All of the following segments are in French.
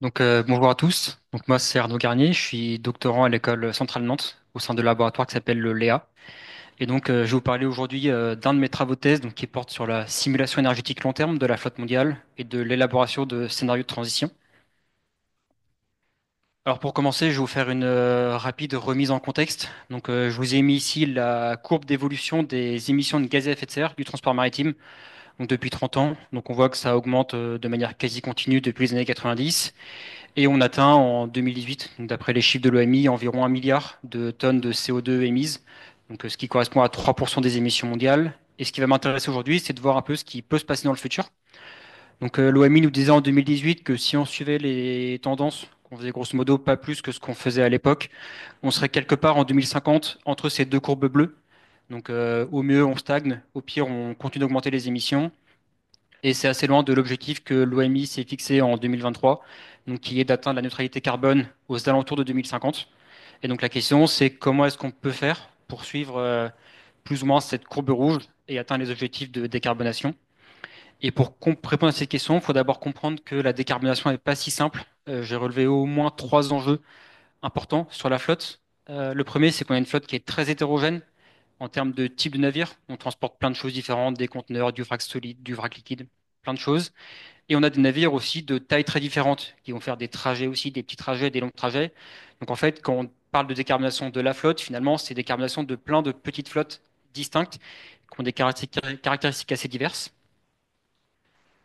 Bonjour à tous. Moi c'est Arnaud Garnier, je suis doctorant à l'école centrale Nantes au sein de laboratoire qui s'appelle le Léa. Je vais vous parler aujourd'hui d'un de mes travaux de thèse qui porte sur la simulation énergétique long terme de la flotte mondiale et de l'élaboration de scénarios de transition. Alors pour commencer, je vais vous faire une rapide remise en contexte. Je vous ai mis ici la courbe d'évolution des émissions de gaz à effet de serre du transport maritime depuis 30 ans. On voit que ça augmente de manière quasi continue depuis les années 90. Et on atteint en 2018, d'après les chiffres de l'OMI, environ 1 milliard de tonnes de CO2 émises, ce qui correspond à 3% des émissions mondiales. Et ce qui va m'intéresser aujourd'hui, c'est de voir un peu ce qui peut se passer dans le futur. L'OMI nous disait en 2018 que si on suivait les tendances, qu'on faisait grosso modo pas plus que ce qu'on faisait à l'époque, on serait quelque part en 2050 entre ces deux courbes bleues. Au mieux, on stagne, au pire, on continue d'augmenter les émissions. Et c'est assez loin de l'objectif que l'OMI s'est fixé en 2023, qui est d'atteindre la neutralité carbone aux alentours de 2050. Et donc la question, c'est comment est-ce qu'on peut faire pour suivre plus ou moins cette courbe rouge et atteindre les objectifs de décarbonation. Et pour répondre à cette question, il faut d'abord comprendre que la décarbonation n'est pas si simple. J'ai relevé au moins trois enjeux importants sur la flotte. Le premier, c'est qu'on a une flotte qui est très hétérogène en termes de type de navire. On transporte plein de choses différentes, des conteneurs, du vrac solide, du vrac liquide, plein de choses. Et on a des navires aussi de tailles très différentes qui vont faire des trajets aussi, des petits trajets, des longs trajets. Donc en fait, quand on parle de décarbonation de la flotte, finalement, c'est décarbonation de plein de petites flottes distinctes qui ont des caractéristiques assez diverses.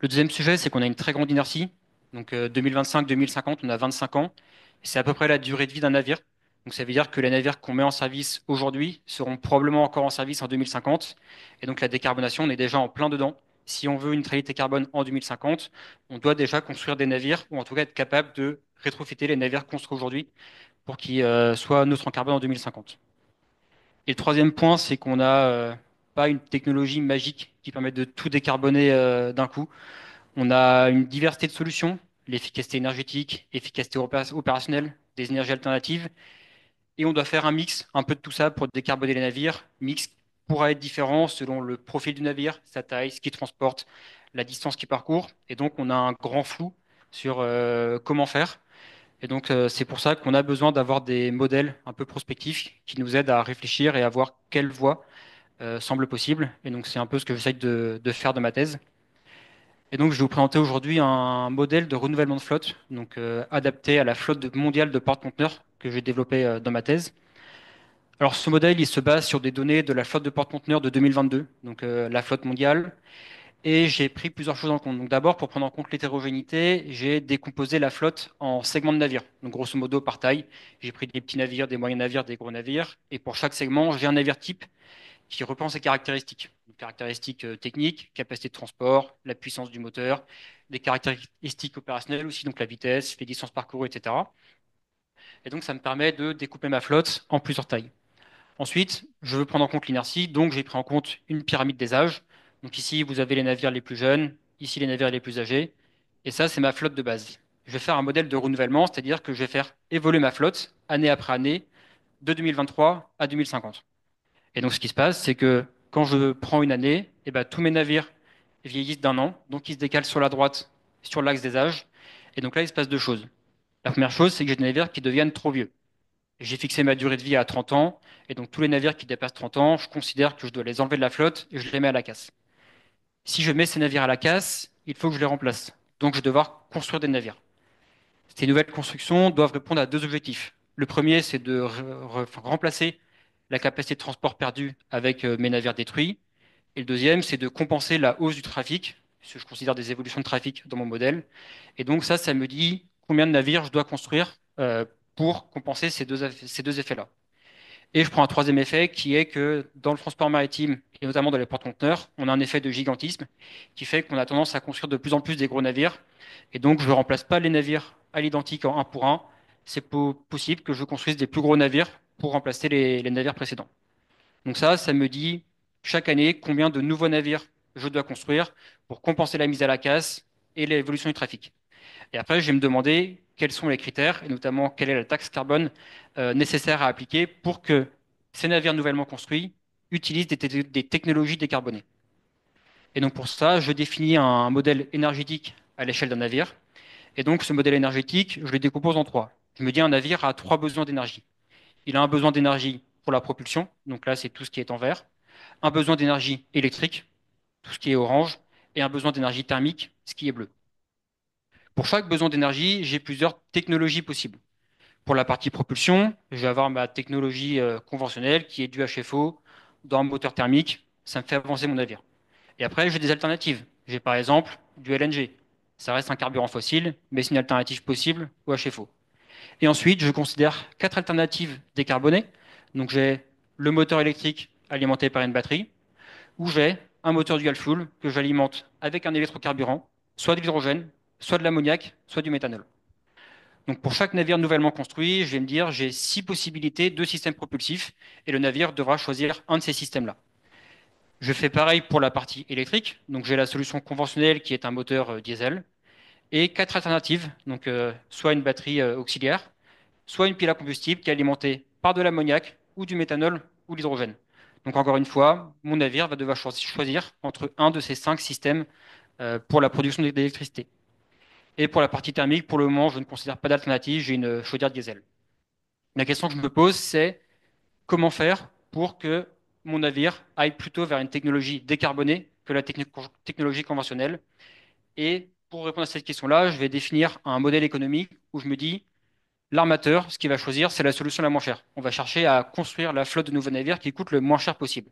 Le deuxième sujet, c'est qu'on a une très grande inertie. 2025-2050, on a 25 ans. C'est à peu près la durée de vie d'un navire. Donc ça veut dire que les navires qu'on met en service aujourd'hui seront probablement encore en service en 2050. Et donc la décarbonation, on est déjà en plein dedans. Si on veut une neutralité carbone en 2050, on doit déjà construire des navires, ou en tout cas être capable de rétrofiter les navires construits aujourd'hui pour qu'ils soient neutres en carbone en 2050. Et le troisième point, c'est qu'on n'a pas une technologie magique qui permet de tout décarboner d'un coup. On a une diversité de solutions, l'efficacité énergétique, efficacité opérationnelle, des énergies alternatives, et on doit faire un mix, un peu de tout ça pour décarboner les navires. Mix pourra être différent selon le profil du navire, sa taille, ce qu'il transporte, la distance qu'il parcourt, et donc on a un grand flou sur comment faire. C'est pour ça qu'on a besoin d'avoir des modèles un peu prospectifs qui nous aident à réfléchir et à voir quelle voie semble possible. Et donc c'est un peu ce que j'essaye de faire de ma thèse. Et donc, je vais vous présenter aujourd'hui un modèle de renouvellement de flotte, adapté à la mondiale de porte-conteneurs que j'ai développé dans ma thèse. Alors, ce modèle, il se base sur des données de la flotte de porte-conteneurs de 2022, la flotte mondiale, et j'ai pris plusieurs choses en compte. Donc, d'abord, pour prendre en compte l'hétérogénéité, j'ai décomposé la flotte en segments de navires, donc grosso modo par taille. J'ai pris des petits navires, des moyens navires, des gros navires, et pour chaque segment, j'ai un navire type qui reprend ses caractéristiques. Donc, caractéristiques techniques, capacité de transport, la puissance du moteur, des caractéristiques opérationnelles aussi, donc la vitesse, les distances parcourues, etc. Et donc, ça me permet de découper ma flotte en plusieurs tailles. Ensuite, je veux prendre en compte l'inertie, donc j'ai pris en compte une pyramide des âges. Donc ici, vous avez les navires les plus jeunes, ici les navires les plus âgés, et ça, c'est ma flotte de base. Je vais faire un modèle de renouvellement, c'est-à-dire que je vais faire évoluer ma flotte année après année de 2023 à 2050. Et donc, ce qui se passe, c'est que quand je prends une année, tous mes navires vieillissent d'un an, donc ils se décalent sur la droite, sur l'axe des âges. Et donc là, il se passe deux choses. La première chose, c'est que j'ai des navires qui deviennent trop vieux. J'ai fixé ma durée de vie à 30 ans, et donc tous les navires qui dépassent 30 ans, je considère que je dois les enlever de la flotte et je les mets à la casse. Si je mets ces navires à la casse, il faut que je les remplace. Donc je vais devoir construire des navires. Ces nouvelles constructions doivent répondre à deux objectifs. Le premier, c'est de remplacer la capacité de transport perdue avec mes navires détruits. Et le deuxième, c'est de compenser la hausse du trafic, ce que je considère des évolutions de trafic dans mon modèle. Et donc ça me dit combien de navires je dois construire pour compenser ces deux effets-là. Et je prends un troisième effet qui est que dans le transport maritime, et notamment dans les porte-conteneurs, on a un effet de gigantisme qui fait qu'on a tendance à construire de plus en plus des gros navires. Et donc, je ne remplace pas les navires à l'identique en un pour un. C'est possible que je construise des plus gros navires pour remplacer les navires précédents. Donc ça me dit chaque année combien de nouveaux navires je dois construire pour compenser la mise à la casse et l'évolution du trafic. Et après, je vais me demander quels sont les critères, et notamment quelle est la taxe carbone nécessaire à appliquer pour que ces navires nouvellement construits utilisent des technologies décarbonées. Et donc pour ça, je définis un modèle énergétique à l'échelle d'un navire. Et donc, ce modèle énergétique, je le décompose en trois. Je me dis, un navire a trois besoins d'énergie. Il a un besoin d'énergie pour la propulsion, donc là, c'est tout ce qui est en vert. Un besoin d'énergie électrique, tout ce qui est orange. Et un besoin d'énergie thermique, ce qui est bleu. Pour chaque besoin d'énergie, j'ai plusieurs technologies possibles. Pour la partie propulsion, je vais avoir ma technologie conventionnelle qui est du HFO dans un moteur thermique. Ça me fait avancer mon navire. Et après, j'ai des alternatives. J'ai par exemple du LNG. Ça reste un carburant fossile, mais c'est une alternative possible au HFO. Et ensuite, je considère quatre alternatives décarbonées. Donc j'ai le moteur électrique alimenté par une batterie, ou j'ai un moteur dual fuel que j'alimente avec un électrocarburant, soit de l'hydrogène, soit de l'ammoniac, soit du méthanol. Donc pour chaque navire nouvellement construit, je vais me dire j'ai six possibilités de systèmes propulsifs et le navire devra choisir un de ces systèmes-là. Je fais pareil pour la partie électrique. Donc j'ai la solution conventionnelle qui est un moteur diesel et quatre alternatives. Donc soit une batterie auxiliaire, soit une pile à combustible qui est alimentée par de l'ammoniac ou du méthanol ou l'hydrogène. Donc encore une fois, mon navire va devoir choisir entre un de ces cinq systèmes pour la production d'électricité. Et pour la partie thermique, pour le moment, je ne considère pas d'alternative, j'ai une chaudière diesel. La question que je me pose, c'est comment faire pour que mon navire aille plutôt vers une technologie décarbonée que la technologie conventionnelle. Et pour répondre à cette question-là, je vais définir un modèle économique où je me dis, l'armateur, ce qu'il va choisir, c'est la solution la moins chère. On va chercher à construire la flotte de nouveaux navires qui coûte le moins cher possible.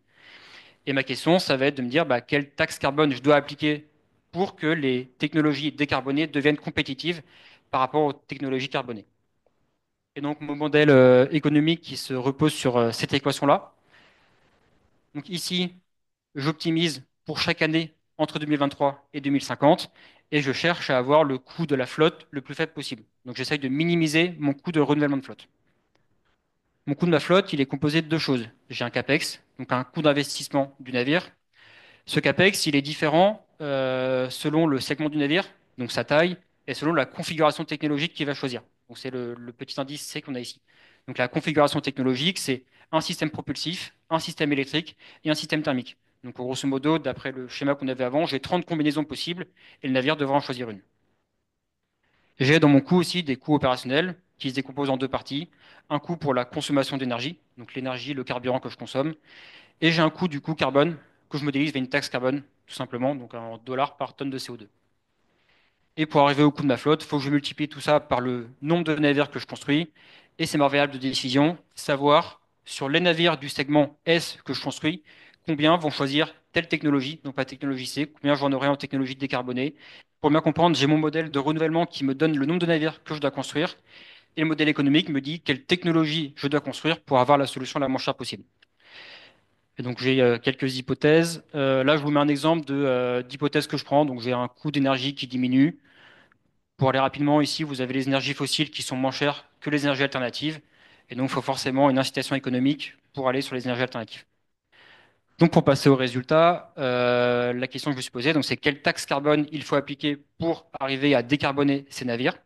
Et ma question, ça va être de me dire quelle taxe carbone je dois appliquer pour que les technologies décarbonées deviennent compétitives par rapport aux technologies carbonées. Et donc, mon modèle économique qui se repose sur cette équation-là. Donc ici, j'optimise pour chaque année entre 2023 et 2050 et je cherche à avoir le coût de la flotte le plus faible possible. Donc j'essaye de minimiser mon coût de renouvellement de flotte. Mon coût de ma flotte, il est composé de deux choses. J'ai un CAPEX, donc un coût d'investissement du navire. Ce CAPEX, il est différent selon le segment du navire, donc sa taille, et selon la configuration technologique qu'il va choisir. Donc c'est le petit indice C qu'on a ici. Donc la configuration technologique, c'est un système propulsif, un système électrique et un système thermique. Donc grosso modo, d'après le schéma qu'on avait avant, j'ai 30 combinaisons possibles et le navire devra en choisir une. J'ai dans mon coût aussi des coûts opérationnels qui se décomposent en deux parties. Un coût pour la consommation d'énergie, donc l'énergie, le carburant que je consomme, et j'ai un coût du coût carbone que je modélise via une taxe carbone, tout simplement, donc en dollars par tonne de CO2. Et pour arriver au coût de ma flotte, il faut que je multiplie tout ça par le nombre de navires que je construis. Et c'est ma variable de décision, savoir sur les navires du segment S que je construis, combien vont choisir telle technologie, donc pas technologie C, combien j'en aurai en technologie décarbonée. Pour bien comprendre, j'ai mon modèle de renouvellement qui me donne le nombre de navires que je dois construire. Et le modèle économique me dit quelle technologie je dois construire pour avoir la solution la moins chère possible. Et donc j'ai quelques hypothèses. Là, je vous mets un exemple d'hypothèse que je prends. Donc j'ai un coût d'énergie qui diminue. Pour aller rapidement, ici, vous avez les énergies fossiles qui sont moins chères que les énergies alternatives. Et donc, il faut forcément une incitation économique pour aller sur les énergies alternatives. Donc, pour passer au résultat, la question que je me suis posée, donc, c'est quelle taxe carbone il faut appliquer pour arriver à décarboner ces navires.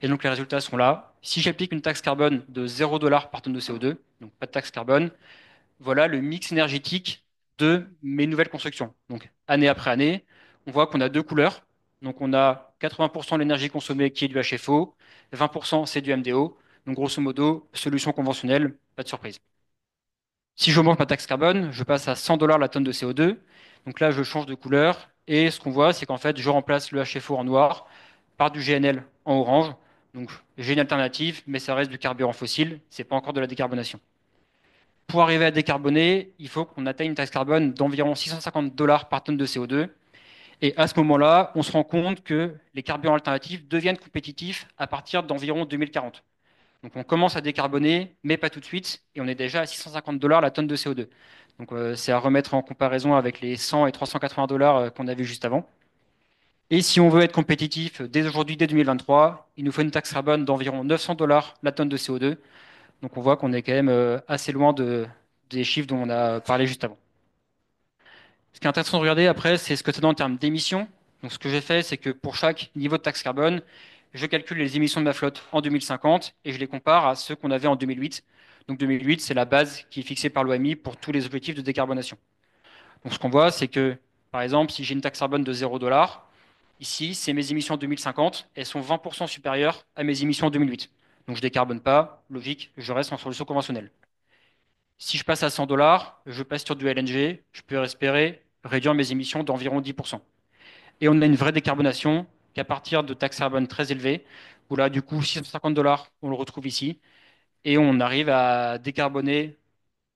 Et donc, les résultats sont là. Si j'applique une taxe carbone de 0 $ par tonne de CO2, donc pas de taxe carbone, voilà le mix énergétique de mes nouvelles constructions. Donc, année après année, on voit qu'on a deux couleurs. Donc, on a 80% de l'énergie consommée qui est du HFO, 20% c'est du MDO. Donc, grosso modo, solution conventionnelle, pas de surprise. Si j'augmente ma taxe carbone, je passe à 100 $ la tonne de CO2. Donc là, je change de couleur. Et ce qu'on voit, c'est qu'en fait, je remplace le HFO en noir par du GNL en orange. Donc, j'ai une alternative, mais ça reste du carburant fossile. C'est pas encore de la décarbonation. Pour arriver à décarboner, il faut qu'on atteigne une taxe carbone d'environ 650 $ par tonne de CO2. Et à ce moment-là, on se rend compte que les carburants alternatifs deviennent compétitifs à partir d'environ 2040. Donc on commence à décarboner, mais pas tout de suite, et on est déjà à 650 $ la tonne de CO2. Donc c'est à remettre en comparaison avec les 100 et 380 $ qu'on a vu juste avant. Et si on veut être compétitif dès aujourd'hui, dès 2023, il nous faut une taxe carbone d'environ 900 $ la tonne de CO2. Donc on voit qu'on est quand même assez loin des chiffres dont on a parlé juste avant. Ce qui est intéressant de regarder après, c'est ce que ça donne en termes d'émissions. Donc ce que j'ai fait, c'est que pour chaque niveau de taxe carbone, je calcule les émissions de ma flotte en 2050 et je les compare à ceux qu'on avait en 2008. Donc 2008, c'est la base qui est fixée par l'OMI pour tous les objectifs de décarbonation. Donc ce qu'on voit, c'est que, par exemple, si j'ai une taxe carbone de 0 $, Ici, c'est mes émissions 2050. Elles sont 20% supérieures à mes émissions 2008. Donc je décarbone pas, logique, je reste en solution conventionnelle. Si je passe à 100 $, je passe sur du LNG, je peux espérer réduire mes émissions d'environ 10%. Et on a une vraie décarbonation qu'à partir de taxes carbone très élevées, où là, du coup, 650 $, on le retrouve ici, et on arrive à décarboner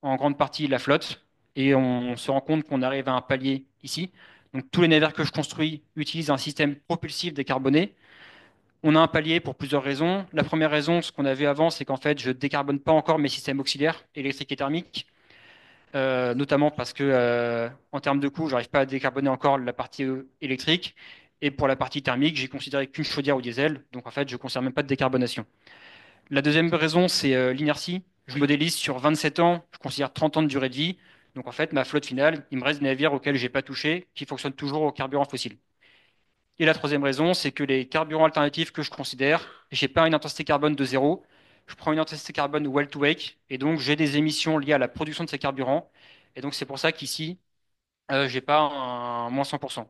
en grande partie la flotte, et on se rend compte qu'on arrive à un palier ici. Donc tous les navires que je construis utilisent un système propulsif décarboné. On a un palier pour plusieurs raisons. La première raison, ce qu'on a vu avant, c'est qu'en fait, je décarbone pas encore mes systèmes auxiliaires électriques et thermiques, notamment parce que en termes de coût, j'arrive pas à décarboner encore la partie électrique. Et pour la partie thermique, j'ai considéré qu'une chaudière au diesel, donc en fait, je ne considère même pas de décarbonation. La deuxième raison, c'est l'inertie. Je modélise sur 27 ans, je considère 30 ans de durée de vie. Donc en fait, ma flotte finale, il me reste des navires auxquels j'ai pas touché, qui fonctionnent toujours au carburant fossile. Et la troisième raison, c'est que les carburants alternatifs que je considère, j'ai pas une intensité carbone de zéro. Je prends une intensité carbone well to wake, et donc j'ai des émissions liées à la production de ces carburants. Et donc c'est pour ça qu'ici, j'ai pas un moins 100%.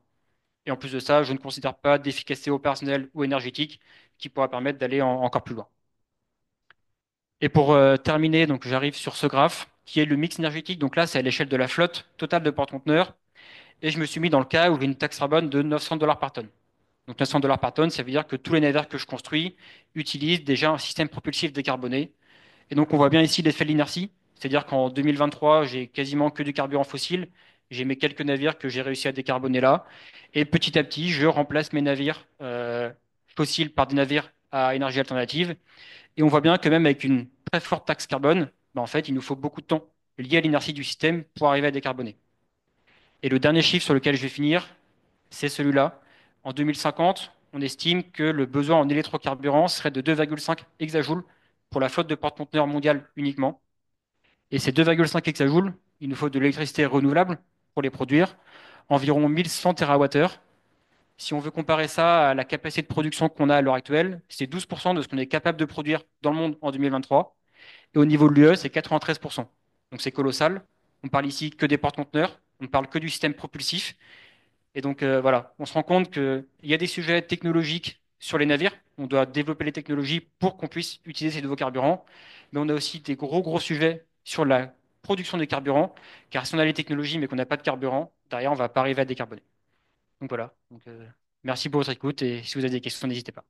Et en plus de ça, je ne considère pas d'efficacité opérationnelle ou énergétique qui pourra permettre d'aller encore plus loin. Et pour terminer, donc j'arrive sur ce graphe qui est le mix énergétique. Donc là, c'est à l'échelle de la flotte totale de porte-conteneurs. Et je me suis mis dans le cas où j'ai une taxe carbone de 900 $ par tonne. Donc 900 $ par tonne, ça veut dire que tous les navires que je construis utilisent déjà un système propulsif décarboné. Et donc on voit bien ici l'effet de l'inertie. C'est-à-dire qu'en 2023, j'ai quasiment que du carburant fossile. J'ai mes quelques navires que j'ai réussi à décarboner là. Et petit à petit, je remplace mes navires fossiles par des navires à énergie alternative. Et on voit bien que même avec une très forte taxe carbone, bah, en fait, il nous faut beaucoup de temps lié à l'inertie du système pour arriver à décarboner. Et le dernier chiffre sur lequel je vais finir, c'est celui-là. En 2050, on estime que le besoin en électrocarburant serait de 2,5 hexajoules pour la flotte de porte-conteneurs mondiale uniquement. Et ces 2,5 hexajoules, il nous faut de l'électricité renouvelable pour les produire, environ 1100 TWh. Si on veut comparer ça à la capacité de production qu'on a à l'heure actuelle, c'est 12% de ce qu'on est capable de produire dans le monde en 2023. Et au niveau de l'UE, c'est 93%. Donc c'est colossal. On parle ici que des porte-conteneurs, on ne parle que du système propulsif. Et donc voilà, on se rend compte qu'il y a des sujets technologiques sur les navires. On doit développer les technologies pour qu'on puisse utiliser ces nouveaux carburants. Mais on a aussi des gros sujets sur la production des carburants. Car si on a les technologies mais qu'on n'a pas de carburant, derrière, on ne va pas arriver à décarboner. Donc voilà. Donc, merci pour votre écoute et si vous avez des questions, n'hésitez pas.